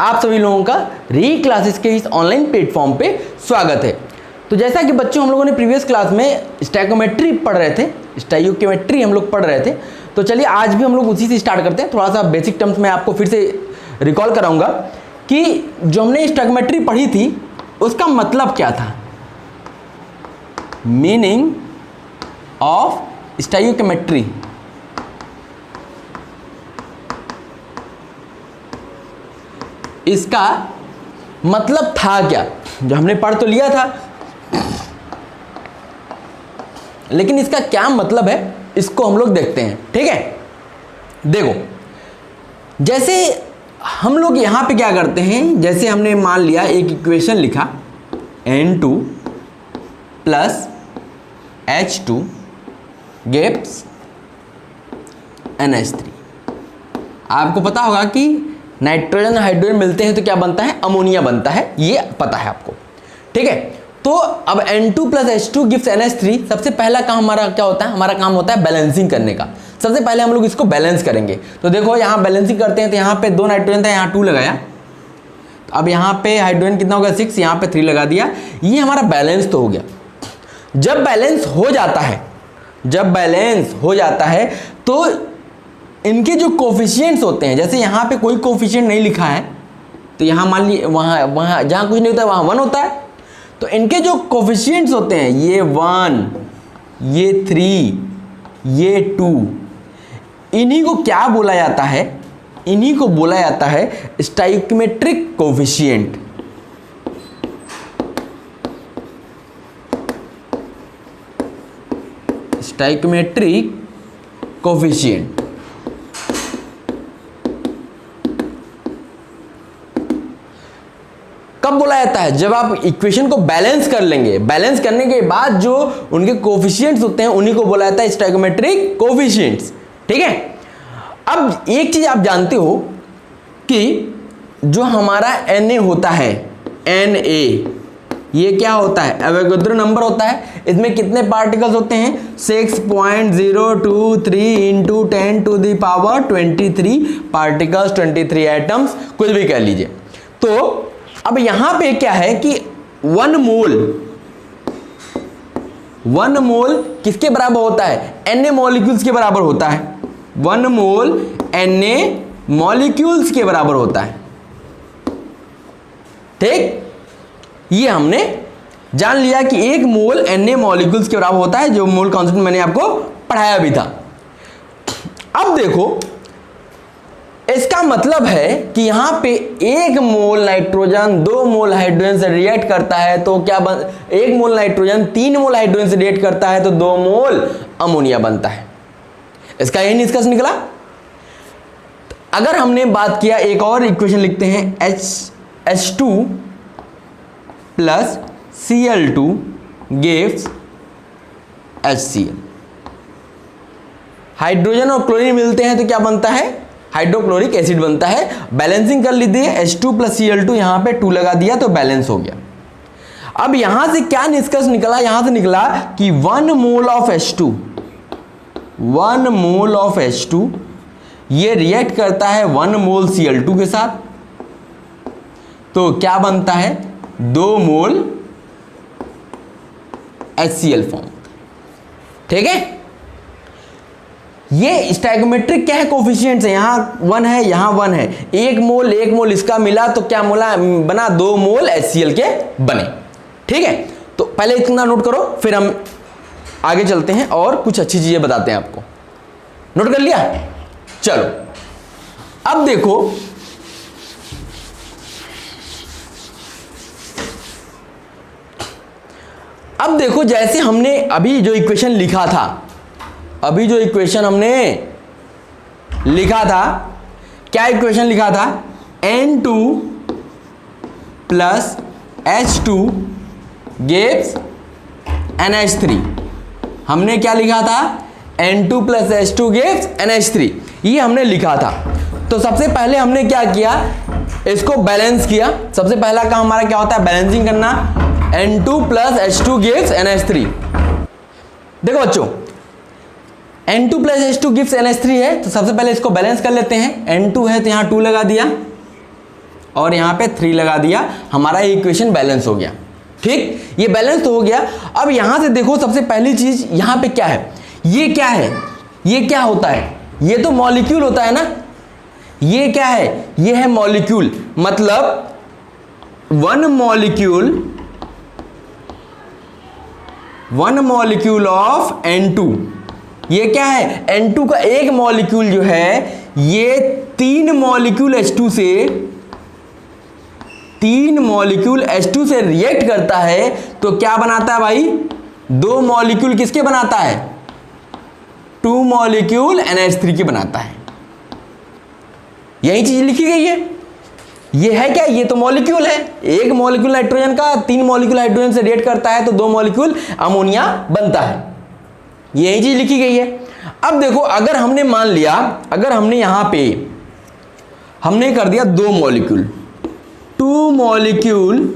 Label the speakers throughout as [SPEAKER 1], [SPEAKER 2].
[SPEAKER 1] आप सभी लोगों का री क्लासेस के इस ऑनलाइन प्लेटफॉर्म पे स्वागत है। तो जैसा कि बच्चों हम लोगों ने प्रीवियस क्लास में स्टैकोमेट्री पढ़ रहे थे, स्टैयोकेमेट्री हम लोग पढ़ रहे थे, तो चलिए आज भी हम लोग उसी से स्टार्ट करते हैं। थोड़ा सा बेसिक टर्म्स में आपको फिर से रिकॉल कराऊंगा कि जो हमने स्टैकोमेट्री पढ़ी थी उसका मतलब क्या था, मीनिंग ऑफ स्टैयोकेमेट्री। इसका मतलब था क्या, जो हमने पढ़ तो लिया था, लेकिन इसका क्या मतलब है इसको हम लोग देखते हैं। ठीक है, देखो जैसे हम लोग यहां पे क्या करते हैं, जैसे हमने मान लिया एक इक्वेशन लिखा N2 plus H2 gives NH3। आपको पता होगा कि नाइट्रोजन हाइड्रोजन मिलते हैं तो क्या बनता है, अमोनिया बनता है, ये पता है आपको। ठीक है, तो अब N2 plus H2 gives NH3। सबसे पहला काम हमारा क्या होता है, हमारा काम होता है बैलेंसिंग करने का। सबसे पहले हम लोग इसको बैलेंस करेंगे। तो देखो यहाँ बैलेंसिंग करते हैं, तो यहाँ पे 2 नाइट्रोजन था, यहाँ 2 लगाया, तो अब यहाँ पे हाइड्रोजन कितना हो गया 6, यहाँ पे 3 लगा दिया। ये हमारा बैलेंस तो हो गया। जब बैलेंस हो जाता है, जब बैलेंस हो जाता है तो इनके जो कोफिशिएंट्स होते हैं, जैसे यहाँ पे कोई कोफिशिएंट नहीं लिखा है, तो यहाँ मान लीजिए वहाँ जहाँ कुछ नहीं होता है वहाँ 1 होता है, तो इनके जो कोफिशिएंट्स होते हैं ये 1, ये 3, ये 2, इन्हीं को क्या बोला जाता है, इन्हीं को बोला जाता है स्टोइकोमेट्रिक कोफिशिएंट। Stoichiometric coefficient. कब बोला जाता है, जब आप इक्वेशन को बैलेंस कर लेंगे। बैलेंस करने के बाद जो उनके कोफिशिएंट्स होते हैं उन्हीं को बोला जाता है स्टोइकोमेट्रिक कोफिशिएंट्स। ठीक है, अब एक चीज आप जानते हो कि जो हमारा Na होता है, Na ये क्या होता है, एवोगैड्रो नंबर होता है। इसमें कितने पार्टिकल्स होते हैं, 6.023 into 10 to the power 23 particles, 23 atoms, कुछ भी कह लीजिए। तो अब यहां पे क्या है कि 1 मोल किसके बराबर होता है, Na मॉलिक्यूल्स के बराबर होता है। 1 मोल Na मॉलिक्यूल्स के बराबर होता है। ठीक, ये हमने जान लिया कि 1 मोल Na मॉलिक्यूल्स के बराबर होता है, जो मोल कॉन्सेप्ट मैंने आपको पढ़ाया भी था। अब देखो इसका मतलब है कि यहां पे 1 मोल नाइट्रोजन 2 मोल हाइड्रोजन से रिएक्ट करता है, तो क्या 1 मोल नाइट्रोजन 3 मोल हाइड्रोजन से रिएक्ट करता है तो 2 मोल अमोनिया बनता है। इसका यही निष्कर्ष निकला। अगर हमने बात किया, एक और इक्वेशन लिखते हैं, H2 plus Cl2 gives HCl। Hydrogen और क्लोरीन मिलते हैं तो क्या बनता है, हाइड्रोक्लोरिक एसिड बनता है। बैलेंसिंग कर लीजिए, H2 प्लस Cl2, यहां पे 2 लगा दिया तो बैलेंस हो गया। अब यहां से क्या निष्कर्ष निकला, यहां से निकला कि 1 mole of H2, 1 mole of H2 ये रिएक्ट करता है 1 मोल Cl2 के साथ, तो क्या बनता है 2 मोल HCl फॉर्म। ठीक है, ये स्टोइकोमेट्रिक क्या है, कोफिशिएंट्स है। यहां 1 है, यहां 1 है, 1 मोल इसका मिला तो क्या मोला बना, 2 मोल HCl के बने। ठीक है, तो पहले इतना नोट करो, फिर हम आगे चलते हैं और कुछ अच्छी चीजें बताते हैं आपको। नोट कर लिया, चलो अब देखो जैसे हमने अभी जो इक्वेशन लिखा था, क्या इक्वेशन लिखा था, N2 plus H2 gives NH3। हमने क्या लिखा था, N2 plus H2 gives NH3, ये हमने लिखा था। तो सबसे पहले हमने क्या किया, इसको बैलेंस किया। सबसे पहला काम हमारा क्या होता है, बैलेंसिंग करना। N2 plus H2 gives NH3। देखो बच्चों, N2 plus H2 gives NH3 है, तो सबसे पहले इसको बैलेंस कर लेते हैं। N2 है तो यहाँ 2 लगा दिया, और यहाँ पे 3 लगा दिया, हमारा इक्वेशन बैलेंस हो गया। ठीक, ये बैलेंस तो हो गया। अब यहां से देखो सबसे पहली चीज यहां पे क्या है, ये क्या है, ये क्या होता है, ये तो मॉलिक्यूल होता है ना, ये क्या है, ये है मॉलिक्यूल, मतलब वन मॉलिक्यूल ऑफ N2। ये क्या है, N2 का एक मॉलिक्यूल जो है ये 3 मॉलिक्यूल H2 से रिएक्ट करता है, तो क्या बनाता है भाई, 2 मॉलिक्यूल किसके बनाता है, 2 मॉलिक्यूल NH3 के बनाता है। यही चीज लिखी गई है। ये है क्या, ये तो मॉलिक्यूल है, एक मॉलिक्यूल नाइट्रोजन का 3 मॉलिक्यूल हाइड्रोजन से रिएक्ट करता है तो 2 मॉलिक्यूल अमोनिया बनता है। यही चीज लिखी गई है। अब देखो अगर हमने मान लिया, अगर हमने यहां पे हमने कर दिया 2 मॉलिक्यूल, 2 मॉलिक्यूल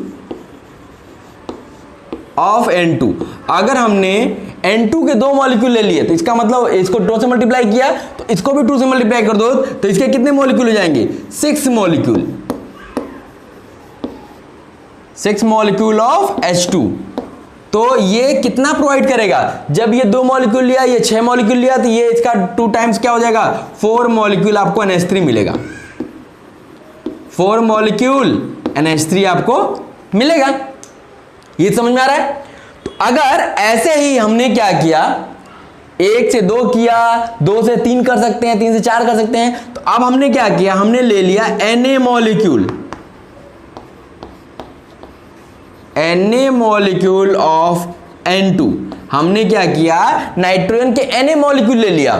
[SPEAKER 1] ऑफ N2, अगर हमने N2 के 2 मॉलिक्यूल ले लिए तो इसका मतलब इसको 2 से मल्टीप्लाई किया तो इसको भी 2 से मल्टीप्लाई कर दो तो इसके कितने मॉलिक्यूल हो जाएंगे, 6 मॉलिक्यूल, 6 मॉलिक्यूल ऑफ H2। तो ये कितना प्रोवाइड करेगा, जब ये 2 मॉलिक्यूल लिया, ये 6 मॉलिक्यूल लिया, तो ये इसका 2 टाइम्स क्या हो जाएगा, 4 मॉलिक्यूल आपको NH3 मिलेगा, 4 मॉलिक्यूल NH3 आपको मिलेगा। ये समझ में आ रहा है। तो अगर ऐसे ही हमने क्या किया, 1 से 2 किया, 2 से 3 कर सकते हैं, 3 से 4 कर सकते हैं, तो अब हमने क्या किया, हमने ले लिया Na मॉलिक्यूल ऑफ N2। हमने क्या किया, नाइट्रोजन के Na मॉलिक्यूल ले लिया,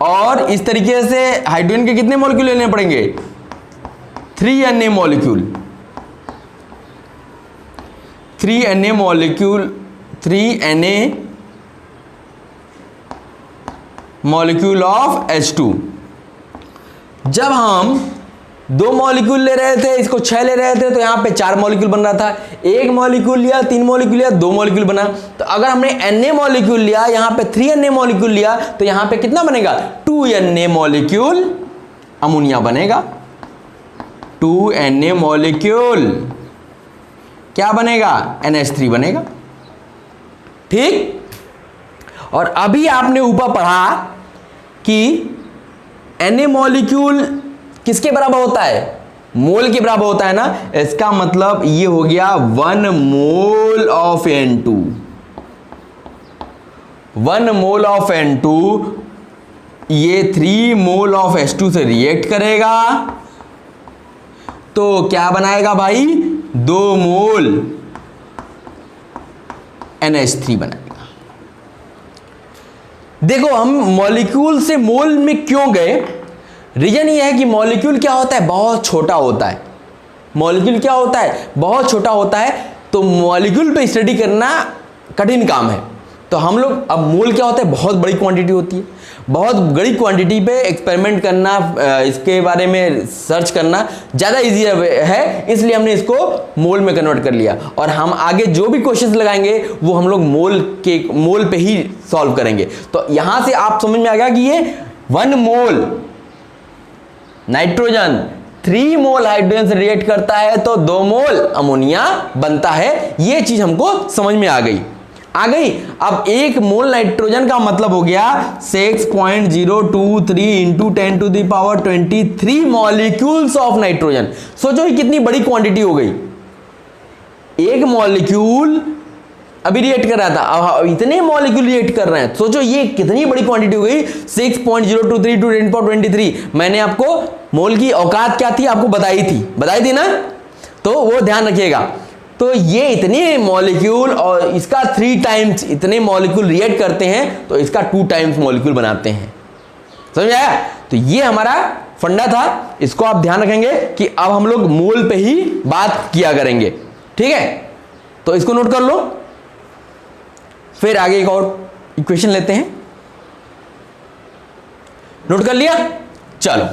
[SPEAKER 1] और इस तरीके से हाइड्रोजन के कितने मॉलिक्यूल लेने पड़ेंगे, 3 Na molecule, 3 Na molecule, 3 Na molecule of H2। जब हम 2 मॉलिक्यूल ले रहे थे, इसको 6 ले रहे थे, तो यहां पे 4 मॉलिक्यूल बन रहा था, 1 मॉलिक्यूल लिया, 3 मॉलिक्यूल लिया, 2 मॉलिक्यूल बना। तो अगर हमने Na मॉलिक्यूल लिया, यहां पे 3 Na मॉलिक्यूल लिया, तो यहां पे कितना बनेगा, 2 Na मॉलिक्यूल अमोनिया बनेगा, 2 Na मॉलिक्यूल क्या बनेगा, NH3 बनेगा। ठीक, और अभी आपने ऊपर पढ़ा कि Na मॉलिक्यूल किसके बराबर होता है, मोल के बराबर होता है ना, इसका मतलब ये हो गया 1 mole of N2, 1 mole of N2 ये 3 मोल ऑफ H2 से रिएक्ट करेगा, तो क्या बनाएगा भाई, 2 मोल NH3 बनाएगा। देखो हम मॉलिक्यूल से मोल में क्यों गए, रीजन ये है कि मॉलिक्यूल क्या होता है, बहुत छोटा होता है, मॉलिक्यूल क्या होता है, बहुत छोटा होता है, तो मॉलिक्यूल पे स्टडी करना कठिन काम है। तो हम लोग, अब मोल क्या होता है, बहुत बड़ी क्वांटिटी होती है, बहुत बड़ी क्वांटिटी पे एक्सपेरिमेंट करना, इसके बारे में सर्च करना ज़्यादा इजी है, इसलिए हमने इसको मोल में कन्वर्ट कर लिया। और हम आगे जो भी क्वेश्चंस लगाएंगे वो हम लोग मोल पे ही सॉल्व करेंगे। तो यहां से आप समझ में आ गया कि ये 1 मोल नाइट्रोजन 3 मोल हाइड्रोजन से रिएक्ट करता है तो 2 मोल अमोनिया बनता है। ये चीज हमको समझ में आ गई। अब 1 मोल नाइट्रोजन का मतलब हो गया 6.023 into 10 to the power 23 molecules of nitrogen. सोचो ये कितनी बड़ी क्वांटिटी हो गई। एक मॉलिक्यूल अभी रिएक्ट कर रहा था, अब इतने मॉलिक्यूल रिएक्ट कर रहे हैं, सोचो ये कितनी बड़ी क्वांटिटी हो गई। 6.023 टू 10 पावर 23। मैंने आपको मोल की औकात क्या थी आपको बताई थी ना, तो वो ध्यान रखिएगा। तो ये इतने मॉलिक्यूल और इसका 3 टाइम्स इतने मॉलिक्यूल रिएक्ट करते हैं तो इसका 2 टाइम्स मॉलिक्यूल बनाते हैं। समझ आया? तो ये हमारा फंडा था, इसको आप ध्यान रखेंगे कि अब हम लोग मोल पे ही बात किया करेंगे। ठीक है, तो इसको नोट कर लो। फिर आगे एक और इक्वेशन लेते हैं। नोट कर लिया? चलो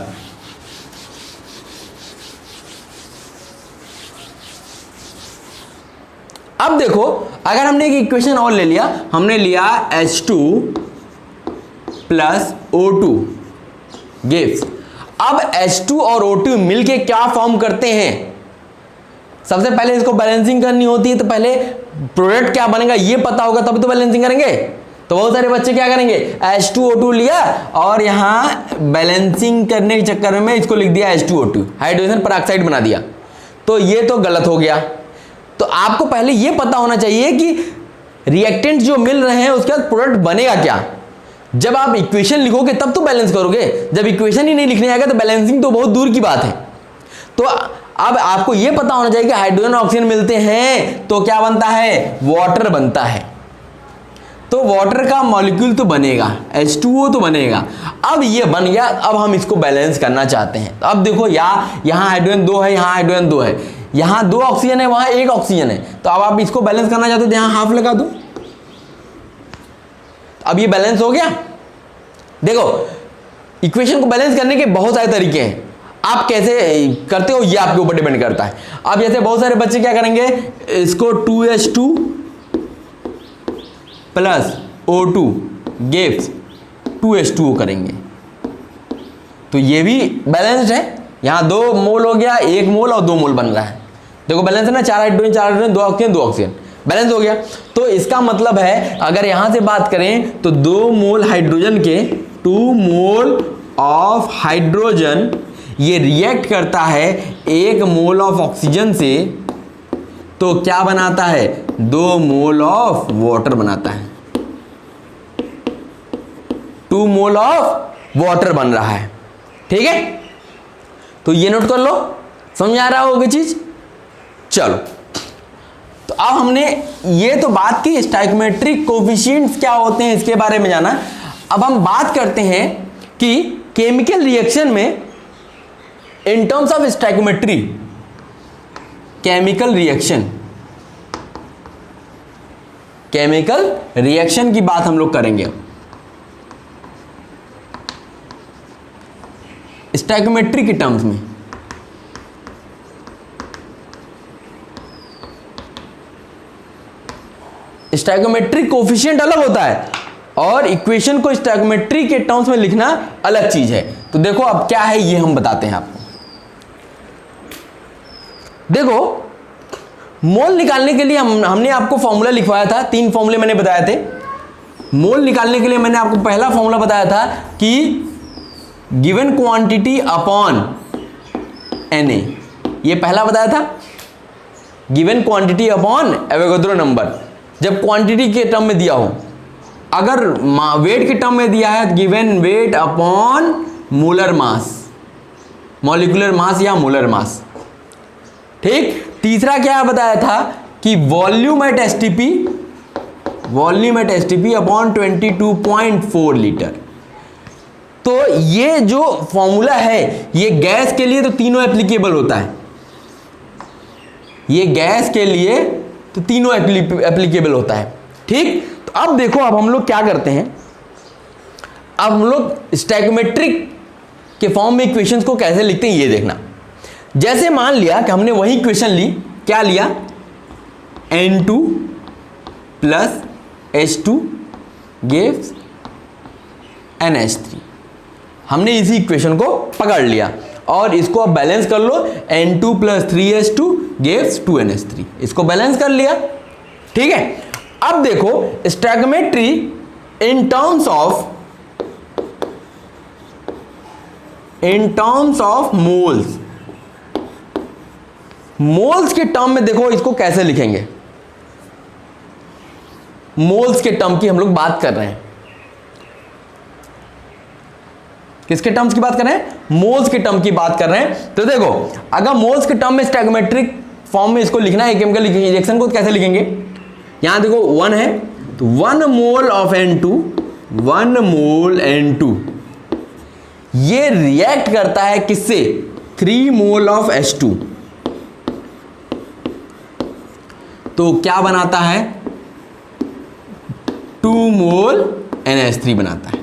[SPEAKER 1] अब देखो, अगर हमने एक इक्वेशन और ले लिया, हमने लिया H2 प्लस O2 गिव्स। अब H2 और O2 मिलके क्या फॉर्म करते हैं? सबसे पहले इसको बैलेंसिंग करनी होती है, तो पहले प्रोडक्ट क्या बनेगा ये पता होगा तभी तो बैलेंसिंग करेंगे। तो बहुत सारे बच्चे क्या करेंगे, H2O2 लिया और यहां बैलेंसिंग करने के चक्कर में इसको लिख दिया H2O2, हाइड्रोजन परऑक्साइड बना दिया। तो ये तो गलत हो गया। तो आपको पहले ये पता होना चाहिए कि रिएक्टेंट जो मिल रहे हैं उसके बाद प्रोडक्ट बनेगा क्या। जब आप इक्वेशन लिखोगे तब तो बैलेंस करोगे, जब इक्वेशन ही नहीं लिखने आएगा तो बैलेंसिंग तो बहुत दूर की बात है। तो अब आपको यह पता होना चाहिए कि हाइड्रोजन और ऑक्सीजन मिलते हैं तो क्या बनता है, वाटर बनता है। तो वाटर का मॉलिक्यूल तो बनेगा, H2O तो बनेगा। अब ये बन गया, अब हम इसको बैलेंस करना चाहते हैं। तो अब देखो यहाँ हाइड्रोजन 2 है, यहाँ हाइड्रोजन 2 है, यहाँ 2 ऑक्सीजन है, वहाँ 1 ऑक्सीजन है। तो अब आप इसको बैलेंस करना चाहते हो तो यहाँ हाफ लगा दो। अब ये बैलेंस हो गया। देखो इक्वेशन को बैलेंस करने के बहुत सारे तरीके हैं, आप कैसे करते हो ये आपके ऊपर डिपेंड करता है। अब जैसे बहुत सारे बच्चे क्या करेंगे, इसको 2H2 plus O2 gives 2H2O करेंगे, तो ये भी बैलेंस्ड है। यहां 2 मोल हो गया, 1 मोल और 2 मोल बन रहा है। देखो बैलेंस है ना, 4 हाइड्रोजन 2 ऑक्सीजन 2 ऑक्सीजन, बैलेंस हो गया। तो इसका मतलब है अगर यहां से बात करें तो 2 मोल हाइड्रोजन के 2 मोल ऑफ हाइड्रोजन ये रिएक्ट करता है 1 मोल ऑफ ऑक्सीजन से, तो क्या बनाता है, 2 मोल ऑफ वाटर बनाता है। 2 मोल ऑफ वाटर बन रहा है, ठीक है। तो ये नोट कर लो, समझ आ रहा होगा चीज। चलो तो अब हमने ये तो बात की स्टोइकोमेट्रिक कोफिशिएंट्स क्या होते हैं इसके बारे में जाना। अब हम बात करते हैं कि केमिकल रिएक्शन में इन terms of stoichiometry, chemical reaction की बात हम लोग करेंगे। स्टोइकोमेट्री के टर्म्स में स्टोइकोमेट्रिक कोफिशिएंट अलग होता है और इक्वेशन को स्टोइकोमेट्री के टर्म्स में लिखना अलग चीज है। तो देखो अब क्या है ये हम बताते हैं आपको। देखो मोल निकालने के लिए हमने आपको फॉर्मूला लिखवाया था, 3 फॉर्मूले मैंने बताए थे। मोल निकालने के लिए मैंने आपको पहला फॉर्मूला बताया था कि गिवन क्वांटिटी अपॉन Na, ये पहला बताया था, given quantity upon Avogadro number. जब क्वांटिटी के टर्म में दिया हो, अगर वेट के टर्म में दिया है गिवन वेट अपॉन मोलर मास, मॉलिक्यूलर मास या मोलर मास, ठीक। तीसरा क्या बताया था कि volume at STP upon 22.4 litre. तो ये जो फॉर्मूला है ये गैस के लिए तो तीनों एप्लीकेबल होता है, ये गैस के लिए तो तीनों एप्लीकेबल होता है, ठीक। तो अब देखो अब हम लोग क्या करते हैं, अब हम लोग स्टोइकोमेट्रिक के फॉर्म में इक्वेशंस को कैसे लिखते हैं ये देखना। जैसे मान लिया कि हमने वही इक्वेशन ली, क्या लिया, N2 plus H2 gives NH3, हमने इसी इक्वेशन को पकड़ लिया और इसको अब बैलेंस कर लो, N2 plus 3H2 gives 2NH3, इसको बैलेंस कर लिया, ठीक है। अब देखो stoichiometry in terms of moles के टर्म में देखो इसको कैसे लिखेंगे। मोल्स के टर्म की हम लोग बात कर रहे हैं, किसके टर्म्स की बात कर रहे हैं, मोल्स के टर्म की बात कर रहे हैं। तो देखो अगर मोल्स के टर्म में स्टोइकोमेट्रिक फॉर्म में इसको लिखना है केमिकल रिएक्शन को, तो कैसे लिखेंगे, यहां देखो 1 है तो 1 mole of N2, 1 mole N2 ये रिएक्ट करता है किससे, 3 मोल ऑफ H2, तो क्या बनाता है, 2 मोल NH3 बनाता है।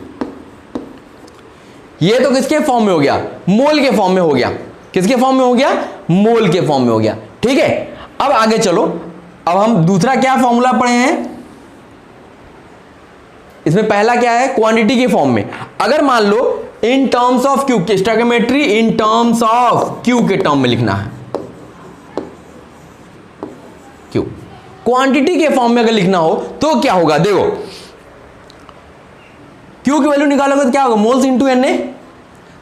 [SPEAKER 1] ये तो किसके फॉर्म में हो गया, मोल के फॉर्म में हो गया, किसके फॉर्म में हो गया, मोल के फॉर्म में हो गया, ठीक है। अब आगे चलो, अब हम दूसरा क्या फॉर्मूला पढ़े हैं, इसमें पहला क्या है, क्वांटिटी के फॉर्म में। अगर मान लो in terms of Q, stoichiometry in terms of Q के टर्म में लिखना है, क्वांटिटी के फॉर्म में अगर लिखना हो तो क्या होगा, देखो क्यू की वैल्यू निकालोगे तो क्या होगा, मोल्स इंटू एन ए।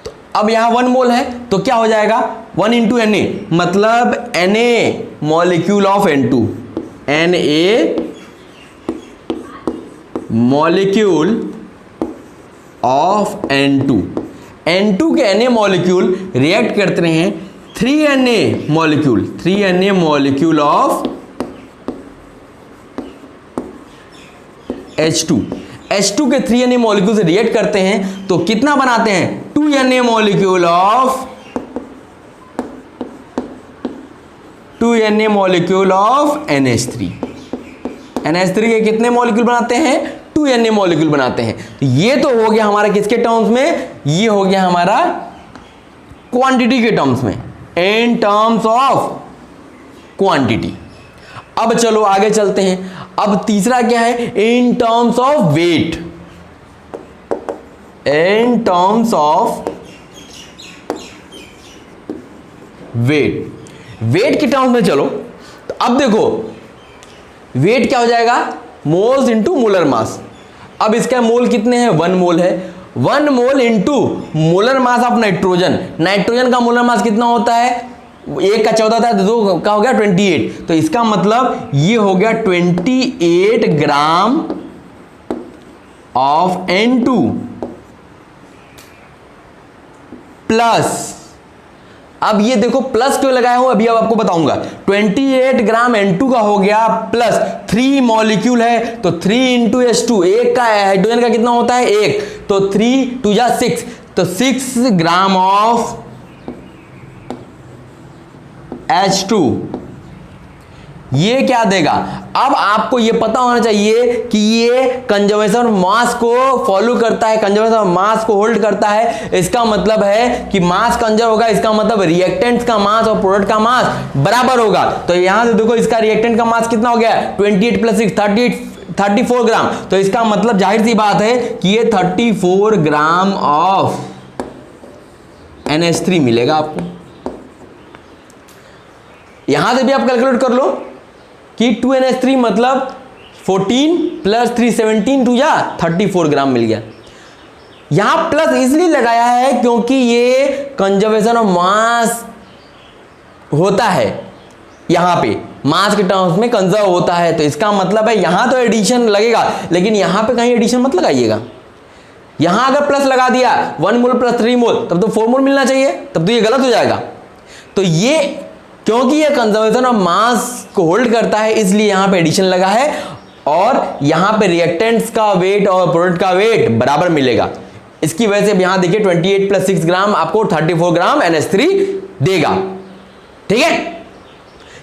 [SPEAKER 1] तो अब यहां 1 मोल है तो क्या हो जाएगा 1 इंटू एन ए, मतलब N A molecule of N2, N A molecule of N2। N2 के Na मॉलिक्यूल रिएक्ट करते हैं 3Na molecule, 3Na molecule of H2। H2 के 3Na मॉलिक्यूल से रिएक्ट करते हैं तो कितना बनाते हैं 2Na molecule of 2Na molecule of NH3। NH3 के कितने मॉलिक्यूल बनाते हैं 2Na मॉलिक्यूल बनाते हैं। तो ये तो हो गया हमारा किसके टर्म्स में, ये हो गया हमारा क्वांटिटी के टर्म्स में, इन टर्म्स ऑफ क्वांटिटी। अब चलो आगे चलते हैं। अब तीसरा क्या है, in terms of weight, in terms of weight. Weight के टर्म्स में चलो तो अब देखो वेट क्या हो जाएगा, मोल्स इंटू मोलर मास। अब इसका मोल कितने हैं 1 मोल है, 1 mole into molar mass of nitrogen. Nitrogen का मोलर मास कितना होता है, 1 का 14 था, 2 का हो गया 28। तो इसका मतलब ये हो गया 28 ग्राम ऑफ N2 प्लस, अब ये देखो प्लस क्यों लगाया हूं अभी अब आपको बताऊंगा। 28 ग्राम N2 का हो गया प्लस 3 मॉलिक्यूल है तो 3 इंटू H2, एक का हाइड्रोजन का कितना होता है 1, तो 3 2 जा 6, तो 6 ग्राम ऑफ H2। ये क्या देगा, अब आपको ये पता होना चाहिए कि ये कंजर्वेशन मास को फॉलो करता है, कंजर्वेशन मास को होल्ड करता है। इसका मतलब है कि मास कंजर्व होगा, इसका मतलब रिएक्टेंट्स का मास और प्रोडक्ट का मास बराबर होगा। तो यहां से देखो इसका रिएक्टेंट का मास कितना हो गया 28 प्लस 6 34 ग्राम। तो इसका मतलब जाहिर सी बात है कि ये 34 ग्राम ऑफ NH3 मिलेगा आपको। यहां से भी आप कैलकुलेट कर लो कि 2NH3 मतलब 14 प्लस 3 17 2 या 34 ग्राम मिल गया। यहां प्लस इसलिए लगाया है क्योंकि ये कंजर्वेशन ऑफ मास होता है, यहां पे मास के टर्म्स में कंजर्व होता है। तो इसका मतलब है यहां तो एडिशन लगेगा, लेकिन यहां पे कहीं एडिशन मत लगाइएगा। यहां अगर प्लस लगा दिया 1 मोल प्लस 3 मोल तब तो 4 मोल मिलना चाहिए, तब तो ये गलत हो जाएगा। तो ये क्योंकि ये कंजर्वेशन ऑफ मास को होल्ड करता है इसलिए यहां पे एडिशन लगा है, और यहां पे रिएक्टेंट्स का वेट और प्रोडक्ट का वेट बराबर मिलेगा। इसकी वजह से यहां देखिए 28 प्लस 6 ग्राम आपको 34 ग्राम NH3 देगा। ठीक है,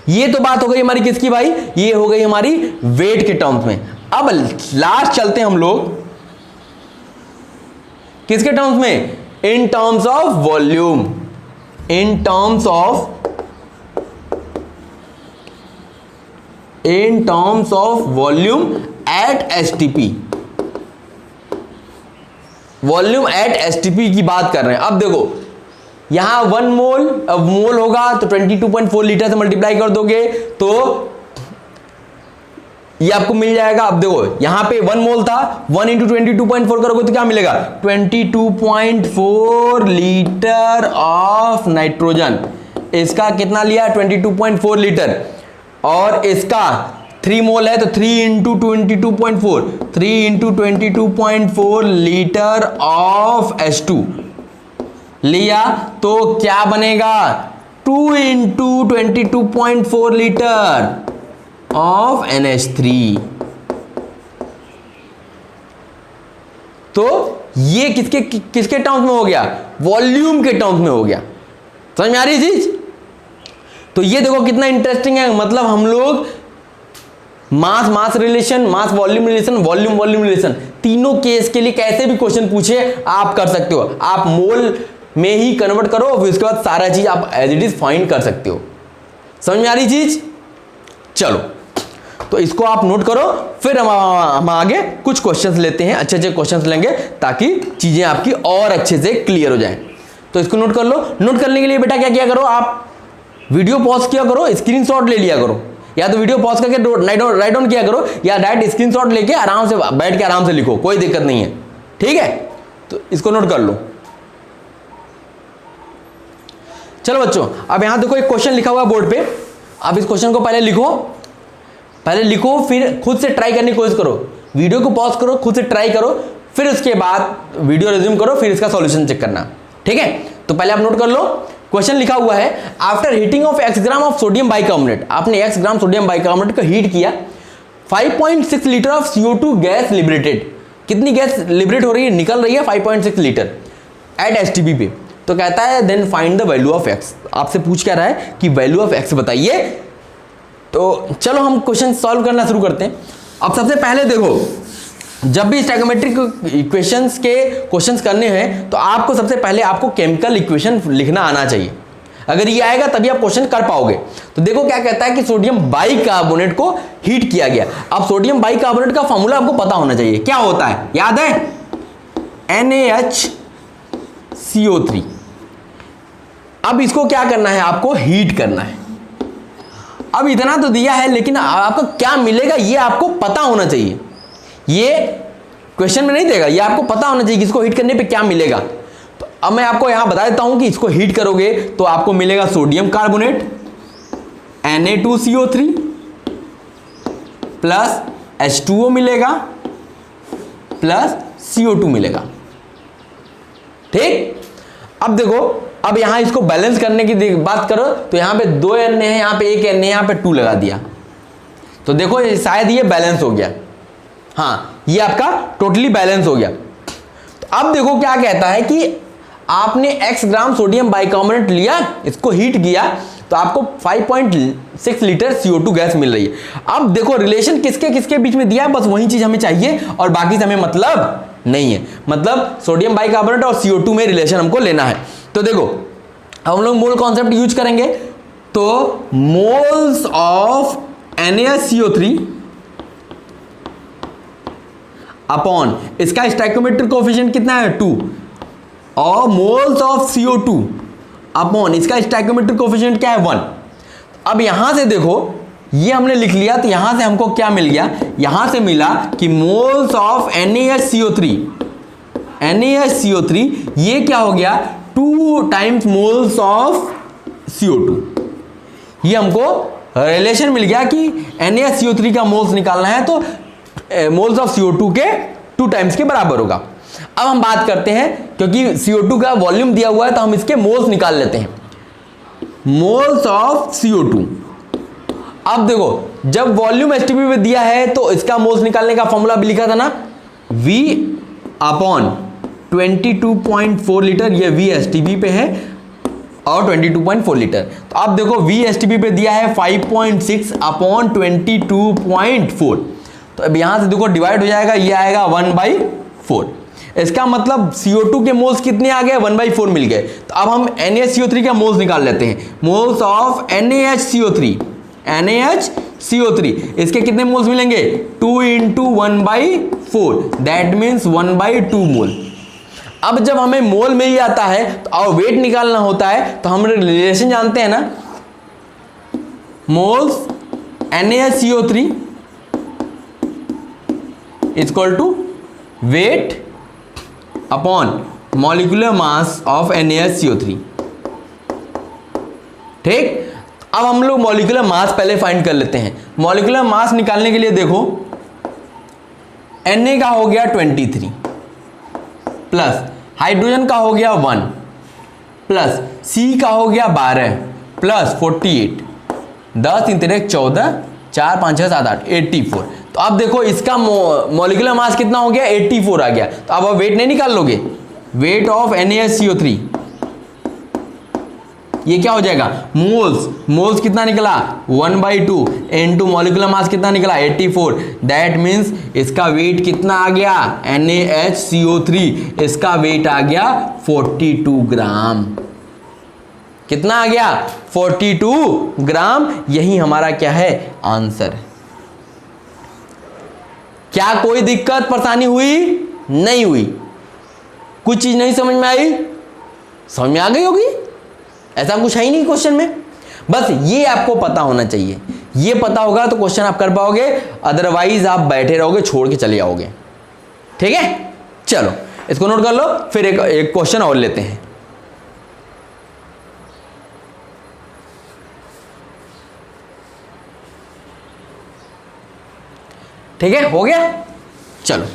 [SPEAKER 1] ये तो बात हो गई हमारी किसकी भाई, ये हो गई हमारी वेट के टर्म्स में। अब लास्ट चलते हैं हम लोग किसके टर्म्स में, इन terms of volume, in terms of volume at STP। Volume at STP की बात कर रहे हैं। अब देखो यहां 1 मोल, अब मोल होगा तो 22.4 लीटर से मल्टीप्लाई कर दोगे तो ये आपको मिल जाएगा। अब देखो यहां पे 1 मोल था, 1 इंटू 22.4 करोगे तो क्या मिलेगा 22.4 लीटर ऑफ नाइट्रोजन। इसका कितना लिया 22.4 लीटर, और इसका 3 मोल है तो 3 into 22.4, 3 into 22.4 litre of H2 लिया तो क्या बनेगा 2 इंटू 22.4 लीटर ऑफ NH3। तो ये किसके टर्म्स में हो गया, वॉल्यूम के टर्म्स में हो गया। समझ में आ रही चीज। तो ये देखो कितना इंटरेस्टिंग है, मतलब हम लोग mass mass relation, mass volume relation, volume volume relation, तीनों केस के लिए कैसे भी क्वेश्चन पूछे आप कर सकते हो। आप मोल में ही कन्वर्ट करो, फिर उसके बाद सारा चीज आप एज इट इज फाइंड कर सकते हो। समझ में आ रही चीज। चलो तो इसको आप नोट करो, फिर हम आगे कुछ क्वेश्चंस लेते हैं, अच्छे अच्छे क्वेश्चंस लेंगे ताकि चीजें आपकी और अच्छे से क्लियर हो जाएं। तो इसको नोट कर लो। नोट करने के लिए बेटा क्या किया करो, आप वीडियो पॉज किया करो, स्क्रीनशॉट ले लिया करो। या तो वीडियो पॉज करके राइट डाउन किया करो, या डायरेक्ट स्क्रीनशॉट लेके आराम से बैठ के आराम से लिखो, कोई दिक्कत नहीं है, ठीक है। तो इसको नोट कर लो। चलो बच्चों, अब यहां देखो एक क्वेश्चन लिखा हुआ बोर्ड पे, आप इस क्वेश्चन को पहले लिखो, फिर खुद से ट्राई करने की कोशिश करो, वीडियो को पॉज करो, खुद से ट्राई करो, फिर उसके बाद वीडियो रिज्यूम करो, फिर इसका सॉल्यूशन चेक करना, ठीक है। तो पहले आप नोट कर लो, क्वेश्चन लिखा हुआ है after heating of x gram of sodium bicarbonate, आपने x ग्राम सोडियम बाइकार्बोनेट को हीट किया, 5.6 litre of CO2 gas liberated, कितनी गैस लिबरेट हो रही है, निकल रही है 5.6 लीटर एट STP पे। तो कहता है then find the value of x, आपसे पूछ क्या रहा है कि वैल्यू ऑफ x बताइए। तो चलो हम क्वेश्चन सॉल्व करना शुरू करते हैं। अब सबसे पहले देखो, जब भी स्टैकोमेट्रिक इक्वेशंस के क्वेश्चंस करने हैं तो आपको सबसे पहले आपको केमिकल इक्वेशन लिखना आना चाहिए, अगर ये आएगा तभी आप क्वेश्चन कर पाओगे। तो देखो क्या कहता है कि सोडियम बाइकार्बोनेट को हीट किया गया। अब सोडियम बाइकार्बोनेट का फॉर्मूला आपको पता होना चाहिए, क्या होता है, याद है, NaHCO3। अब इसको क्या करना है, आपको हीट करना है। अब इतना तो दिया है, लेकिन आपको क्या मिलेगा ये आपको पता होना चाहिए, ये क्वेश्चन में नहीं देगा, ये आपको पता होना चाहिए कि इसको हीट करने पे क्या मिलेगा। तो अब मैं आपको यहां बता देता हूं कि इसको हीट करोगे तो आपको मिलेगा sodium carbonate Na2CO3 plus H2O मिलेगा प्लस CO2 मिलेगा, ठीक। अब देखो, अब यहां इसको बैलेंस करने की बात करो तो यहां पे 2 Na है, यहां पे 1 Na, यहां पे 2 लगा दिया, तो देखो शायद ये बैलेंस हो गया, हाँ ये आपका टोटली बैलेंस हो गया। तो अब देखो क्या कहता है कि आपने x ग्राम सोडियम बाइकार्बोनेट लिया, इसको हीट किया, तो आपको 5.6 लीटर CO2 गैस मिल रही है। अब देखो रिलेशन किसके किसके बीच में दिया है, बस वही चीज हमें चाहिए और बाकी से हमें मतलब नहीं है, मतलब सोडियम बाइकार्बोनेट और CO2 में रिलेशन हमको लेना है। तो देखो अब हम लोग मोल कॉन्सेप्ट यूज करेंगे, तो मोल्स ऑफ NaCO3 अपॉन इसका स्टोइकोमेट्रिक कोएफिशिएंट कितना है 2, और मोल्स ऑफ CO2 अपॉन इसका स्टोइकोमेट्रिक कोएफिशिएंट क्या है 1। अब यहां से देखो ये हमने लिख लिया, तो यहां से हमको क्या मिल गया, यहां से मिला कि मोल्स ऑफ NaCO3 ये क्या हो गया 2 टाइम्स मोल्स ऑफ CO2। ये हमको रिलेशन मिल गया कि NaCO3 का मोल्स निकालना है तो मोल्स ऑफ CO2 के 2 टाइम्स के बराबर होगा। अब हम बात करते हैं, क्योंकि CO2 का वॉल्यूम दिया हुआ है तो हम इसके मोल्स निकाल लेते हैं, मोल्स ऑफ CO2। अब देखो जब वॉल्यूम STP पे दिया है तो इसका मोल्स निकालने का फॉर्मूला भी लिखा था ना, V अपॉन 22.4 लीटर, ये V STP पे है और 22.4 लीटर। तो अब देखो V STP पे दिया है 5.6 अपॉन 22.4, तो अब यहां से देखो डिवाइड हो जाएगा, ये आएगा 1/4। इसका मतलब CO2 के मोल्स कितने आ गए, 1/4 मिल गए। तो अब हम NaCO3 का मोल्स निकाल लेते हैं, मोल्स ऑफ NaHCO3, इसके कितने मोल्स मिलेंगे 2 × 1/4, दैट मीन्स 1/2 मोल। अब जब हमें मोल में ही आता है तो और वेट निकालना होता है तो हम रिलेशन जानते हैं ना, moles NaCO3 equal to weight upon molecular mass of NaCO3, ठीक। अब हम लोग मॉलिक्यूलर मास पहले फाइंड कर लेते हैं। मॉलिक्यूलर मास निकालने के लिए देखो Na का हो गया 23 प्लस हाइड्रोजन का हो गया 1 प्लस C का हो गया 12 प्लस 48, 10 × 3 = 14, 4 5 6 7 8, 84। तो अब देखो इसका मॉलिक्यूलर मास कितना हो गया 84 आ गया। तो अब वेट नहीं निकाल लोगे, वेट ऑफ NaCO3 ये क्या हो जाएगा, मोल्स कितना निकला 1/2 इनटू मॉलिक्यूलर मास कितना निकला 84, दैट मीन्स इसका वेट कितना आ गया NaHCO3, इसका वेट आ गया 42 ग्राम। कितना आ गया 42 ग्राम। यही हमारा क्या है आंसर। क्या कोई दिक्कत परेशानी हुई, नहीं हुई, कुछ चीज नहीं समझ में आई, समझ में आ गई होगी, ऐसा कुछ है ही नहीं क्वेश्चन में। बस ये आपको पता होना चाहिए ये पता होगा तो क्वेश्चन आप कर पाओगे, अदरवाइज आप बैठे रहोगे, छोड़ के चले जाओगे। ठीक है, चलो इसको नोट कर लो, फिर एक क्वेश्चन और लेते हैं। ठीक है, हो गया, चलो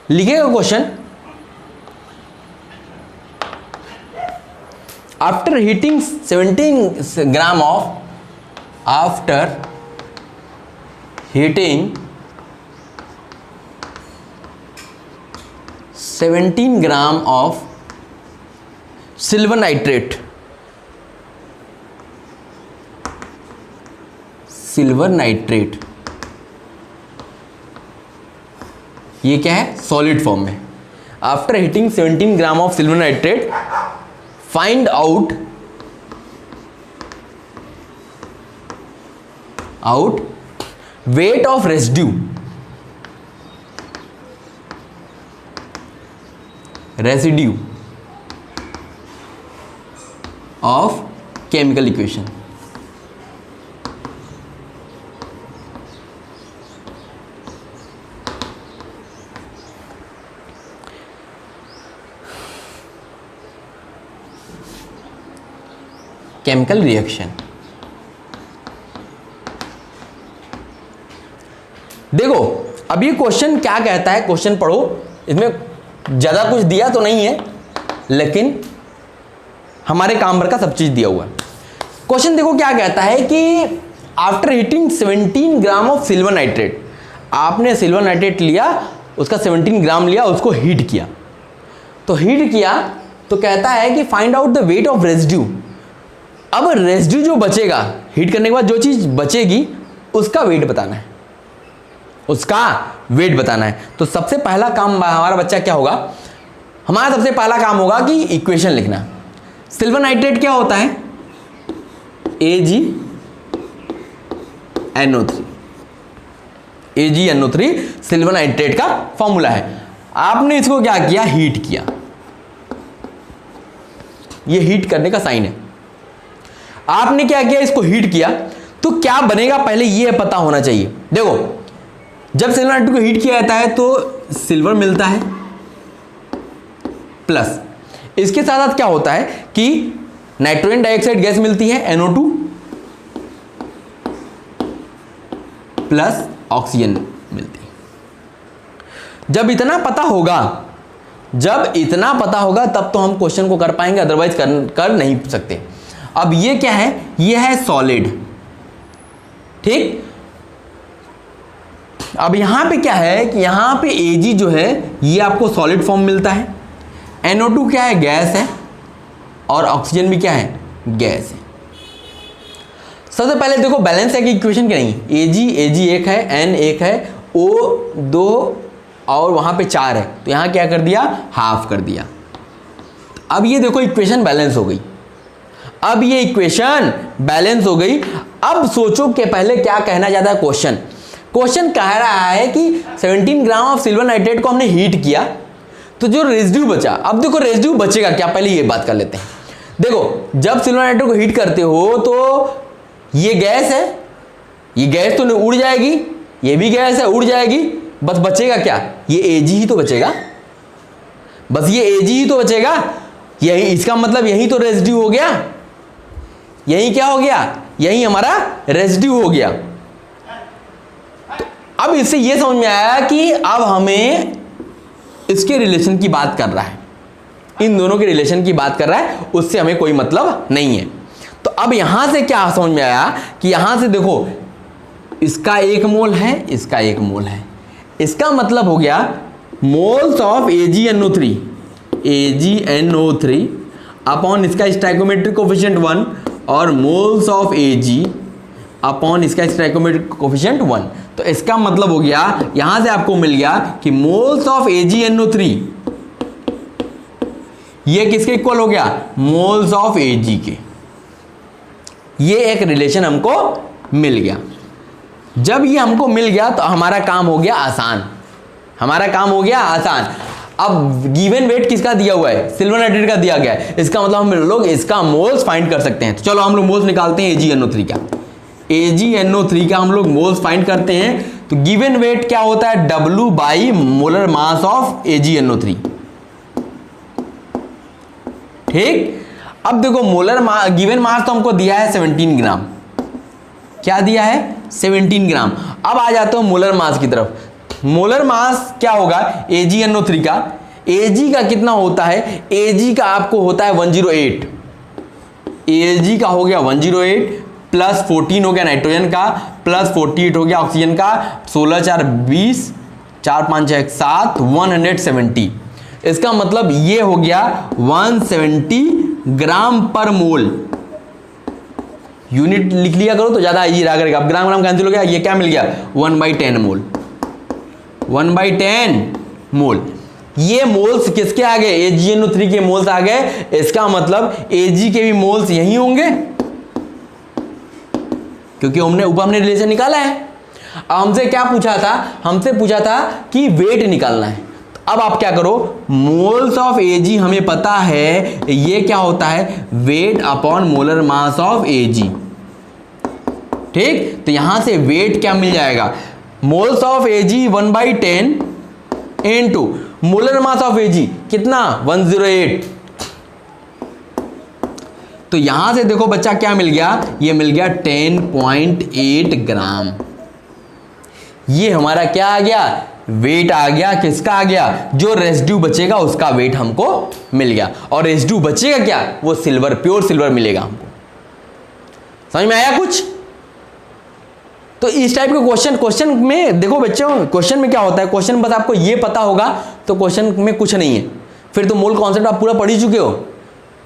[SPEAKER 1] लिखिएगा question. After heating 17 gram of after heating 17 gram of silver nitrate, silver nitrate ये क्या है, सॉलिड फॉर्म में। After heating 17 gram of silver nitrate, find out weight of residue of chemical equation. Chemical reaction. देखो अब ये question क्या कहता है, क्वेश्चन पढ़ो, इसमें ज्यादा कुछ दिया तो नहीं है, लेकिन हमारे काम भर का सब चीज दिया हुआ है। क्वेश्चन देखो क्या कहता है कि after heating 17 gram of silver nitrate, आपने सिल्वर नाइट्रेट लिया, उसका 17 ग्राम लिया, उसको हीट किया, तो हीट किया तो कहता है कि find out the weight of residue. अब रेसिड्यू जो बचेगा, हीट करने के बाद जो चीज बचेगी उसका वेट बताना है, उसका वेट बताना है। तो सबसे पहला काम हमारा बच्चा क्या होगा, हमारा सबसे पहला काम होगा कि इक्वेशन लिखना। सिल्वर नाइट्रेट क्या होता है, AgNO3, AgNO3 सिल्वर नाइट्रेट का फॉर्मूला है। आपने इसको क्या किया, हीट किया, ये हीट करने का साइन है। आपने क्या किया, इसको हीट किया, तो क्या बनेगा पहले ये पता होना चाहिए। देखो जब सिल्वर नाइट्रेट को हीट किया जाता है तो सिल्वर मिलता है, प्लस इसके साथ साथ क्या होता है कि नाइट्रोजन डाइऑक्साइड गैस मिलती है NO2 प्लस ऑक्सीजन मिलती है। जब इतना पता होगा तब तो हम क्वेश्चन को कर पाएंगे, अदरवाइज कर नहीं सकते। अब ये क्या है, ये है सॉलिड, ठीक। अब यहां पे क्या है कि यहां पे Ag जो है ये आपको सॉलिड फॉर्म मिलता है, NO2 क्या है, गैस है, और ऑक्सीजन भी क्या है, गैस है। सबसे पहले देखो बैलेंस है कि इक्वेशन क्या नहीं, Ag 1 है, N 1 है, O 2 और वहां पे 4 है, तो यहां क्या कर दिया, हाफ कर दिया। अब ये देखो इक्वेशन बैलेंस हो गई, अब ये इक्वेशन बैलेंस हो गई। अब सोचो कि पहले क्या कहना चाहता है क्वेश्चन कह रहा है कि 17 ग्राम ऑफ सिल्वर नाइट्रेट को हमने हीट किया, तो जो रेसिड्यू बचा, अब देखो रेसिड्यू बचेगा क्या, पहले ये बात कर लेते हैं। देखो जब सिल्वर नाइट्रेट को हीट करते हो तो ये गैस है, ये गैस तो उड़ जाएगी, ये भी गैस है, उड़ जाएगी, बस बचेगा क्या, ये Ag ही तो बचेगा, बस ये Ag ही तो बचेगा। यही इसका मतलब यही तो रेसिड्यू हो गया, यही क्या हो गया, यही हमारा रेसिड्यू हो गया। तो अब इससे ये समझ में आया कि अब हमें इसके रिलेशन की बात कर रहा है, इन दोनों के रिलेशन की बात कर रहा है, उससे हमें कोई मतलब नहीं है। तो अब यहां से क्या समझ में आया कि यहां से देखो इसका 1 मोल है, इसका 1 मोल है, इसका मतलब हो गया मोल्स ऑफ AgNO3 अपॉन इसका स्टोइकोमेट्रिक कोफिशिएंट 1 और मोल्स ऑफ Ag अपॉन इसका स्टोइकोमेट्रिक कोफिशिएंट 1। तो इसका मतलब हो गया, यहां से आपको मिल गया कि मोल्स ऑफ AgNO3 ये किसके इक्वल हो गया, मोल्स ऑफ Ag के। ये एक रिलेशन हमको मिल गया। जब ये हमको मिल गया तो हमारा काम हो गया आसान, हमारा काम हो गया आसान। अब गिवन वेट किसका दिया हुआ है, सिल्वर नाइट्रेट का दिया गया है, इसका मतलब हम लोग इसका मोल्स फाइंड कर सकते हैं। तो चलो हम लोग मोल्स निकालते हैं AgNO3 का। AgNO3 का हम लोग मोल्स फाइंड करते हैं। तो गिवन वेट क्या होता है, W by molar mass of AgNO3। ठीक, अब देखो मोलर गिवन मास तो हमको दिया है 17 ग्राम, क्या दिया है 17 ग्राम। अब आ जाते हो मोलर मास की तरफ। मोलर मास क्या होगा AgNO3 का, Ag का कितना होता है, Ag का आपको होता है 108, Ag का हो गया 108 प्लस 14 हो गया नाइट्रोजन का, प्लस 48 हो गया ऑक्सीजन का, 16 4 20 4 5 6 7 170। इसका मतलब ये हो गया 170 ग्राम पर मोल। यूनिट लिख लिया करो तो ज्यादा इजी रहा करेगा। अब ग्राम ग्राम कैंसिल हो गया, ये क्या मिल गया 1/10 मोल, 1/10 मोल। ये मोल्स किसके आ गए, AgNO3 के मोल्स आ गए। इसका मतलब Ag के भी मोल्स यही होंगे, क्योंकि हमने रिलेशन निकाला है। अब हमसे क्या पूछा था, हमसे पूछा था कि वेट निकालना है। तो अब आप क्या करो, मोल्स ऑफ Ag हमें पता है ये क्या होता है, wait upon molar mass of Ag। ठीक, तो यहां से वेट क्या मिल जाएगा, moles of Ag 1/10 into molar mass of Ag कितना 108। तो यहां से देखो बच्चा क्या मिल गया, ये मिल गया 10.8 ग्राम। ये हमारा क्या आ गया, वेट आ गया। किसका आ गया, जो रेसिड्यू बचेगा उसका वेट हमको मिल गया। और रेसिड्यू बचेगा क्या, वो सिल्वर, प्योर सिल्वर मिलेगा हमको। समझ में आया कुछ। तो इस टाइप के क्वेश्चन में देखो बच्चों, क्वेश्चन में क्या होता है, क्वेश्चन बस आपको ये पता होगा तो क्वेश्चन में कुछ नहीं है। फिर तो मोल कॉन्सेप्ट आप पूरा पढ़ ही चुके हो,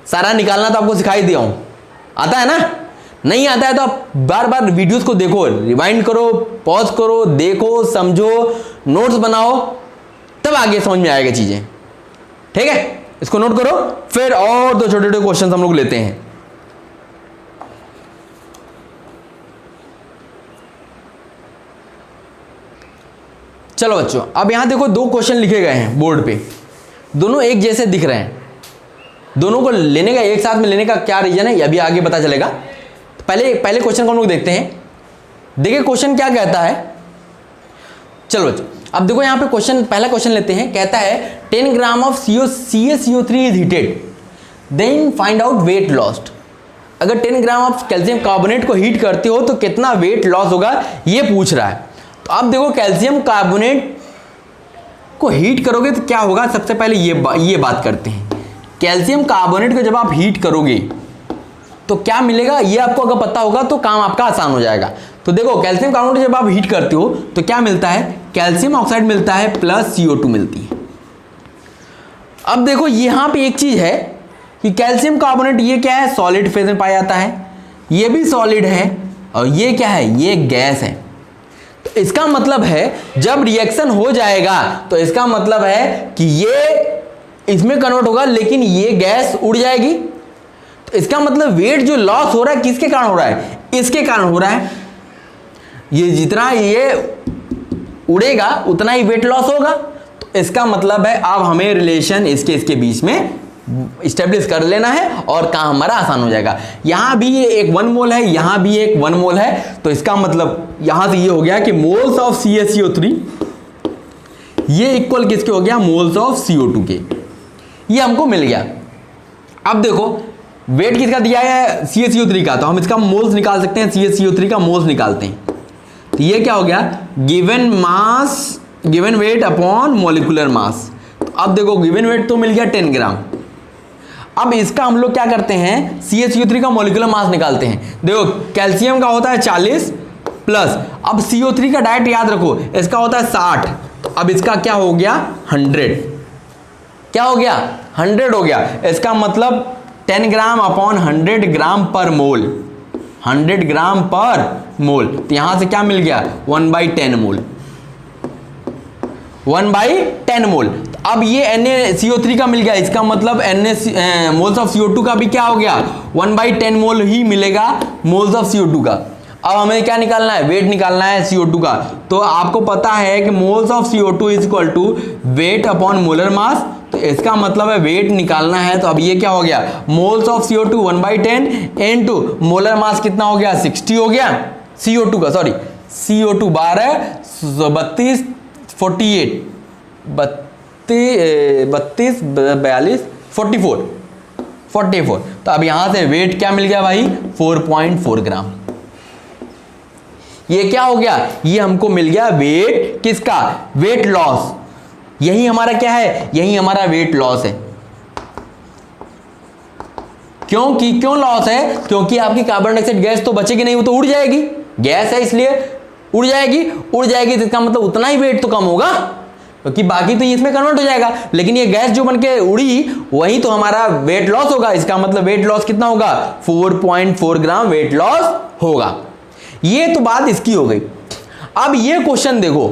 [SPEAKER 1] सारा निकालना तो आपको सिखाई दिया हूं। आता है ना, नहीं आता है तो आप बार बार वीडियोस को देखो, रिवाइंड करो, पॉज करो, देखो, समझो, नोट्स बनाओ, तब आगे समझ में आएगा चीजें। ठीक है, इसको नोट करो। फिर और दो छोटे छोटे क्वेश्चन हम लोग लेते हैं। चलो बच्चों, अब यहां देखो दो क्वेश्चन लिखे गए हैं बोर्ड पे, दोनों एक जैसे दिख रहे हैं। दोनों को लेने का, एक साथ में लेने का क्या रीजन है, यह भी आगे पता चलेगा। तो पहले क्वेश्चन को हम लोग देखते हैं। देखिए क्वेश्चन क्या कहता है। चलो बच्चों, अब देखो यहां पे क्वेश्चन, पहला क्वेश्चन लेते हैं। कहता है 10 gram of CaCO3 is heated, then find out weight lost. अगर 10 ग्राम ऑफ कैल्शियम कार्बोनेट को हीट करते हो तो कितना वेट लॉस होगा, ये पूछ रहा है। तो अब देखो कैल्शियम कार्बोनेट को हीट करोगे तो क्या होगा, सबसे पहले ये बात करते हैं। कैल्शियम कार्बोनेट को जब आप हीट करोगे तो क्या मिलेगा, ये आपको अगर पता होगा तो काम आपका आसान हो जाएगा। तो देखो कैल्शियम कार्बोनेट जब आप हीट करते हो तो क्या मिलता है, कैल्शियम ऑक्साइड मिलता है प्लस CO2 मिलती है। अब देखो यहां पे एक चीज है कि कैल्शियम कार्बोनेट ये क्या है, सॉलिड फेज में पाया जाता है, ये भी सॉलिड है, और ये क्या है, ये गैस है। तो इसका मतलब है जब रिएक्शन हो जाएगा तो इसका मतलब है कि ये इसमें कन्वर्ट होगा, लेकिन ये गैस उड़ जाएगी। तो इसका मतलब वेट जो लॉस हो रहा है किसके कारण हो रहा है, इसके कारण हो रहा है। ये जितना ये उड़ेगा उतना ही वेट लॉस होगा। तो इसका मतलब है अब हमें रिलेशन इसके बीच में स्टेब्लिश कर लेना है और काम हमारा आसान हो जाएगा। यहां भी ये एक 1 मोल है, यहां भी एक 1 मोल है। तो इसका मतलब यहां से ये हो गया कि मोल्स ऑफ CaCO3 ये इक्वल किसके हो गया, मोल्स ऑफ CO2 के। ये हमको मिल गया। अब देखो वेट किसका दिया है, CaCO3 का, तो हम इसका मोल्स निकाल सकते हैं। CaCO3 का मोल्स निकालते हैं। तो ये क्या हो गया, given mass, given weight upon molecular मास। तो अब देखो गिवन वेट तो मिल गया 10 ग्राम। अब इसका हम लोग क्या करते हैं, CaCO3 का मॉलिक्यूलर मास निकालते हैं। देखो कैल्शियम का होता है 40 प्लस, अब CO3 का डायरेक्ट याद रखो, इसका होता है 60। तो अब इसका क्या हो गया 100, क्या हो गया 100 हो गया। इसका मतलब 10 ग्राम अपॉन 100 ग्राम पर मोल, 100 ग्राम पर मोल। तो यहां से क्या मिल गया 1/10 मोल, 1/10 मोल। तो अब ये NaCO3 का मिल गया, इसका मतलब मोल्स ऑफ CO2 का भी क्या हो गया 1/10 मोल ही मिलेगा मोल्स ऑफ CO2 का। अब हमें क्या निकालना है, वेट निकालना है CO2 का। तो आपको पता है कि moles of CO2 is equal to weight upon molar mass, तो इसका मतलब है वेट निकालना है। तो अब ये क्या हो गया, moles of CO2 1/10 into molar mass कितना हो गया, 60 हो गया CO2 का, सॉरी CO2 12 32 48 32 42 44। तो अब यहां से वेट क्या मिल गया भाई, 4.4 ग्राम। ये क्या हो गया, ये हमको मिल गया वेट किसका, वेट लॉस। यही हमारा क्या है, यही हमारा वेट लॉस है। क्यों लॉस है, क्योंकि आपकी कार्बन डाइऑक्साइड गैस तो बचेगी नहीं, वो तो उड़ जाएगी, गैस है इसलिए उड़ जाएगी तो इसका मतलब उतना ही वेट तो कम होगा, क्योंकि बाकी तो इसमें कन्वर्ट हो जाएगा, लेकिन ये गैस जो बनके उड़ी वही तो हमारा वेट लॉस होगा। इसका मतलब वेट लॉस कितना होगा, 4.4 ग्राम वेट लॉस होगा। ये तो बात इसकी हो गई। अब ये क्वेश्चन देखो,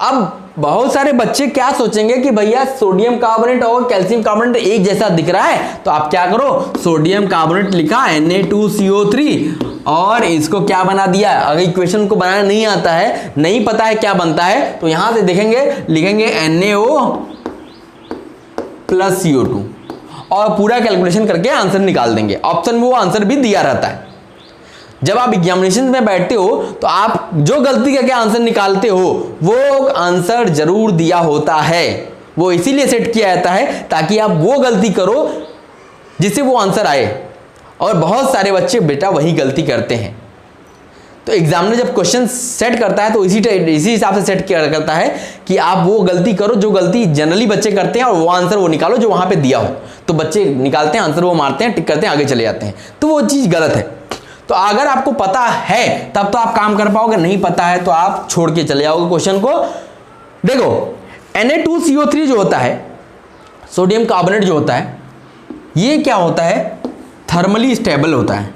[SPEAKER 1] अब बहुत सारे बच्चे क्या सोचेंगे कि भैया सोडियम कार्बोनेट और कैल्शियम कार्बोनेट एक जैसा दिख रहा है, तो आप क्या करो, सोडियम कार्बोनेट लिखा Na2CO3 और इसको क्या बना दिया। अगर इक्वेशन को बनाना नहीं आता है, नहीं पता है क्या बनता है, तो यहां से देखेंगे, लिखेंगे NaO प्लस CO2 और पूरा कैलकुलेशन करके आंसर निकाल देंगे। ऑप्शन में वो आंसर भी दिया रहता है। जब आप एग्जामिनेशन में बैठते हो तो आप जो गलती करके आंसर निकालते हो वो आंसर जरूर दिया होता है, वो इसीलिए सेट किया जाता है ताकि आप वो गलती करो जिससे वो आंसर आए। और बहुत सारे बच्चे बेटा वही गलती करते हैं। तो एग्जामिनर जब क्वेश्चन सेट करता है तो इसी हिसाब से सेट करता है कि आप वो गलती करो जो गलती जनरली बच्चे करते हैं, और वो आंसर वो निकालो जो वहां पे दिया हो। तो बच्चे निकालते हैं आंसर, वो मारते हैं, टिक करते हैं, आगे चले जाते हैं, तो वो चीज गलत है। तो अगर आपको पता है तब तो आप काम कर पाओगे, नहीं पता है तो आप छोड़ के चले जाओगे क्वेश्चन को। देखो Na2CO3 जो होता है, सोडियम कार्बोनेट जो होता है, ये क्या होता है, थर्मली स्टेबल होता है।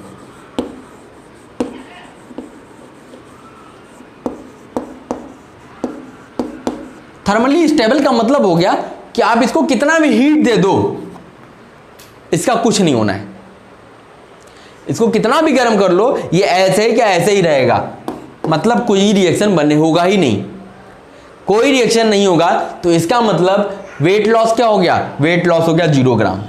[SPEAKER 1] थर्मली स्टेबल का मतलब हो गया कि आप इसको कितना भी हीट दे दो, इसका कुछ नहीं होना है। इसको कितना भी गर्म कर लो, ये ऐसे ही क्या ऐसे ही रहेगा, मतलब कोई रिएक्शन बनने होगा ही नहीं, कोई रिएक्शन नहीं होगा। तो इसका मतलब वेट लॉस क्या हो गया, वेट लॉस हो गया 0 ग्राम।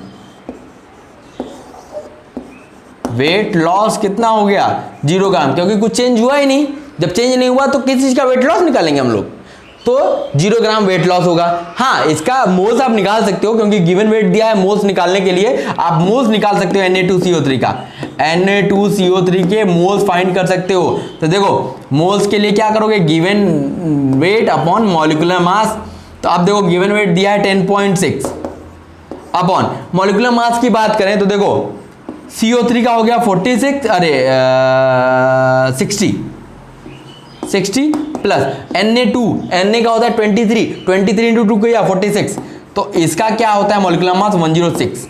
[SPEAKER 1] वेट लॉस कितना हो गया, 0 ग्राम, क्योंकि कुछ चेंज हुआ ही नहीं। जब चेंज नहीं हुआ तो किस चीज का वेट लॉस निकालेंगे हम लोग, तो 0 ग्राम वेट लॉस होगा। हाँ, इसका मोल्स आप निकाल सकते हो, क्योंकि गिवन वेट दिया है मोल्स निकालने के लिए आप मोल्स निकाल सकते हो Na2CO3 का। Na2CO3 के मोल्स फाइंड कर सकते हो। तो देखो मोल्स के लिए क्या करोगे, गिवन वेट अपॉन मॉलिक्यूलर मास। तो आप देखो गिवन वेट दिया है 10.6 अपॉन मॉलिक्यूलर मास की बात करें तो देखो CO3 का हो गया 46, अरे 60 प्लस Na का होता है 23 इंटू 2 किया 46। तो इसका क्या होता है मॉलिक्यूलर मास 106,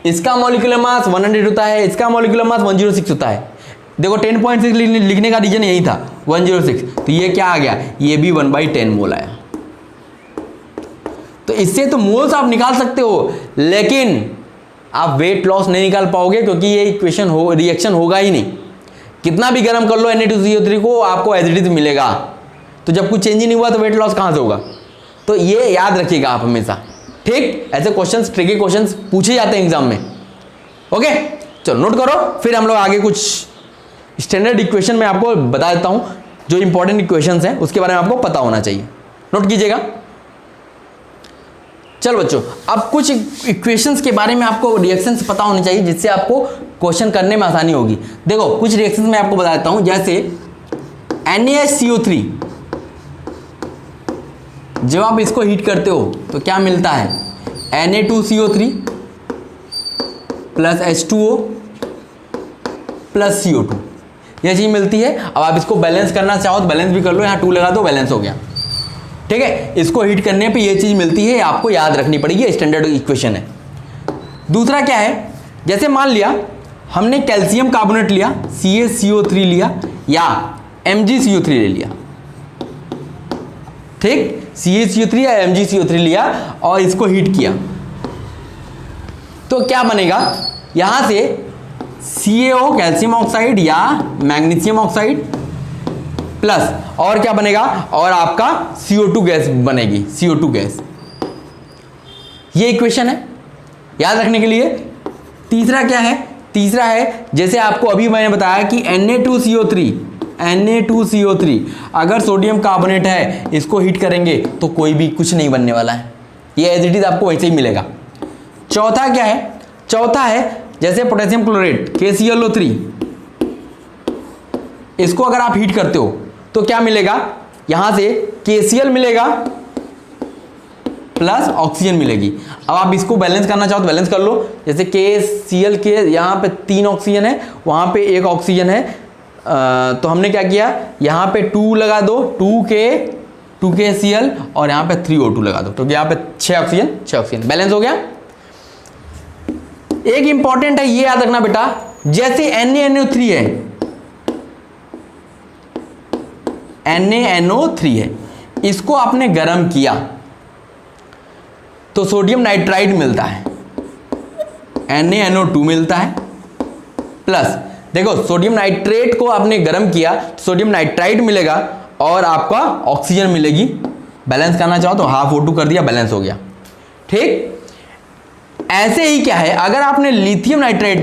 [SPEAKER 1] इसका मॉलिक्यूलर मास 100 होता है, इसका मॉलिक्यूलर मास 106 होता है। देखो 10.6 लिखने का रीजन यही था, 106। तो ये क्या आ गया, ये भी 1/10 मोल आया। तो इससे तो मोल्स आप निकाल सकते हो, लेकिन आप वेट लॉस नहीं निकाल पाओगे, क्योंकि ये इक्वेशन रिएक्शन होगा ही नहीं। कितना भी गर्म कर लो Na2CO3 को, आपको एज इट इज मिलेगा। तो जब कुछ चेंज ही नहीं हुआ तो वेट लॉस कहां से होगा। तो ये याद रखिएगा आप हमेशा, ठीक। ऐसे क्वेश्चंस, ट्रिकी क्वेश्चंस पूछे जाते हैं एग्जाम में। ओके, चलो नोट करो, फिर हम लोग आगे कुछ स्टैंडर्ड इक्वेशन में आपको बता देता हूं। जो इंपॉर्टेंट इक्वेशंस हैं उसके बारे में आपको पता होना चाहिए, नोट कीजिएगा। चलो बच्चों, अब कुछ इक्वेशंस के बारे में आपको रिएक्शंस पता होने चाहिए, जिससे आपको क्वेश्चन करने में आसानी होगी। देखो कुछ रिएक्शंस मैं आपको बता देता हूं, जैसे NaCO3, जब आप इसको हीट करते हो तो क्या मिलता है, Na2CO3 plus H2O plus CO2, यह चीज मिलती है। अब आप इसको बैलेंस करना चाहो तो बैलेंस भी कर लो, यहाँ 2 लगा दो, बैलेंस हो गया, ठीक है। इसको हीट करने पे ये चीज मिलती है, आपको याद रखनी पड़ेगी, स्टैंडर्ड इक्वेशन है। दूसरा क्या है, जैसे मान लिया हमने कैल्शियम कार्बोनेट लिया, CaCO3 लिया या MgCO3 ले लिया, ठीक, CaCO3 या MgCO3 लिया और इसको हीट किया, तो क्या बनेगा, यहां से CaO कैल्शियम ऑक्साइड या मैग्नीशियम ऑक्साइड प्लस और क्या बनेगा, और आपका CO2 गैस बनेगी, CO2 गैस। ये इक्वेशन है याद रखने के लिए। तीसरा क्या है, तीसरा है जैसे आपको अभी मैंने बताया कि Na2CO3 अगर सोडियम कार्बोनेट है, इसको हीट करेंगे तो कोई भी कुछ नहीं बनने वाला है, ये एज इट इज आपको वैसे ही मिलेगा। चौथा क्या है, चौथा है जैसे पोटेशियम क्लोरेट KClO3, इसको अगर आप हीट करते हो तो क्या मिलेगा, यहां से KCl मिलेगा प्लस ऑक्सीजन मिलेगी। अब आप इसको बैलेंस करना चाहो तो बैलेंस कर लो, जैसे KCl के यहाँ पे 3 ऑक्सीजन है, वहाँ पे 1 ऑक्सीजन है, तो हमने क्या किया, यहाँ पे 2 लगा दो, 2KCl और यहाँ पे 3O2 लगा दो, तो यहाँ पे 6 ऑक्सीजन बैलेंस हो गया। एक इंपॉर्टेंट है, ये याद रखना बेटा, जैसे NaNO3 है, NaNO3 है, इसको आपने गर्म किया तो सोडियम नाइट्राइड मिलता है, NaNO2 मिलता है, प्लस देखो सोडियम नाइट्रेट को आपने गर्म किया तो सोडियम नाइट्राइड मिलेगा और आपका ऑक्सीजन मिलेगी। बैलेंस करना चाहो तो हाफ O2 कर दिया, बैलेंस हो गया। ठीक, ऐसे ही क्या है, अगर आपने लिथियम नाइट्रेट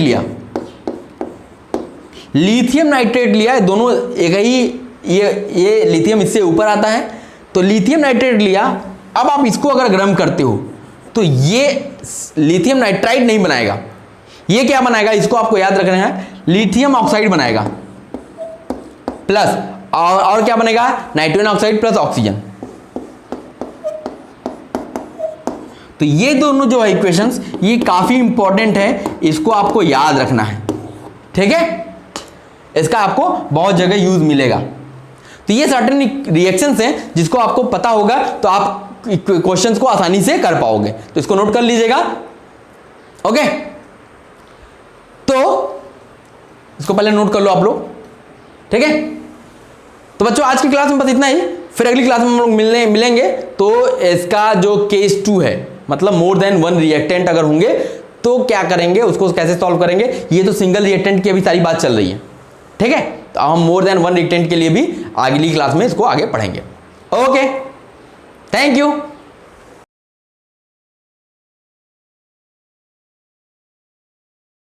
[SPEAKER 1] लिया, दोनों एक ही, ये लिथियम इससे ऊपर आता है, तो लिथियम नाइट्रेट लिया, अब आप इसको अगर गर्म करते हो तो ये लिथियम नाइट्राइड नहीं बनाएगा, ये क्या बनाएगा, इसको आपको याद रखना है, लिथियम ऑक्साइड बनाएगा प्लस और क्या बनेगा, नाइट्रोजन ऑक्साइड प्लस ऑक्सीजन। तो ये दोनों जो है इक्वेशंस, ये काफी इंपॉर्टेंट है, इसको आपको याद रखना है। ठीक है, इसका आपको बहुत जगह यूज मिलेगा। तो ये सर्टेन रिएक्शंस हैं जिसको आपको पता होगा तो आप क्वेश्चंस को आसानी से कर पाओगे, तो इसको नोट कर लीजिएगा। ओके, तो इसको पहले नोट कर लो आप लोग। ठीक है, तो बच्चों आज की क्लास में बस इतना ही, फिर अगली क्लास में हम लोग मिलेंगे। तो इसका जो केस 2 है, मतलब मोर देन 1 रिएक्टेंट अगर होंगे तो क्या करेंगे, उसको कैसे सॉल्व करेंगे, ये तो सिंगल रिएक्टेंट की अभी सारी बात चल रही है। ठीक है, तो हम मोर देन 1 रिएक्टेंट के लिए भी अगली क्लास में इसको आगे पढ़ेंगे। Okay, thank you.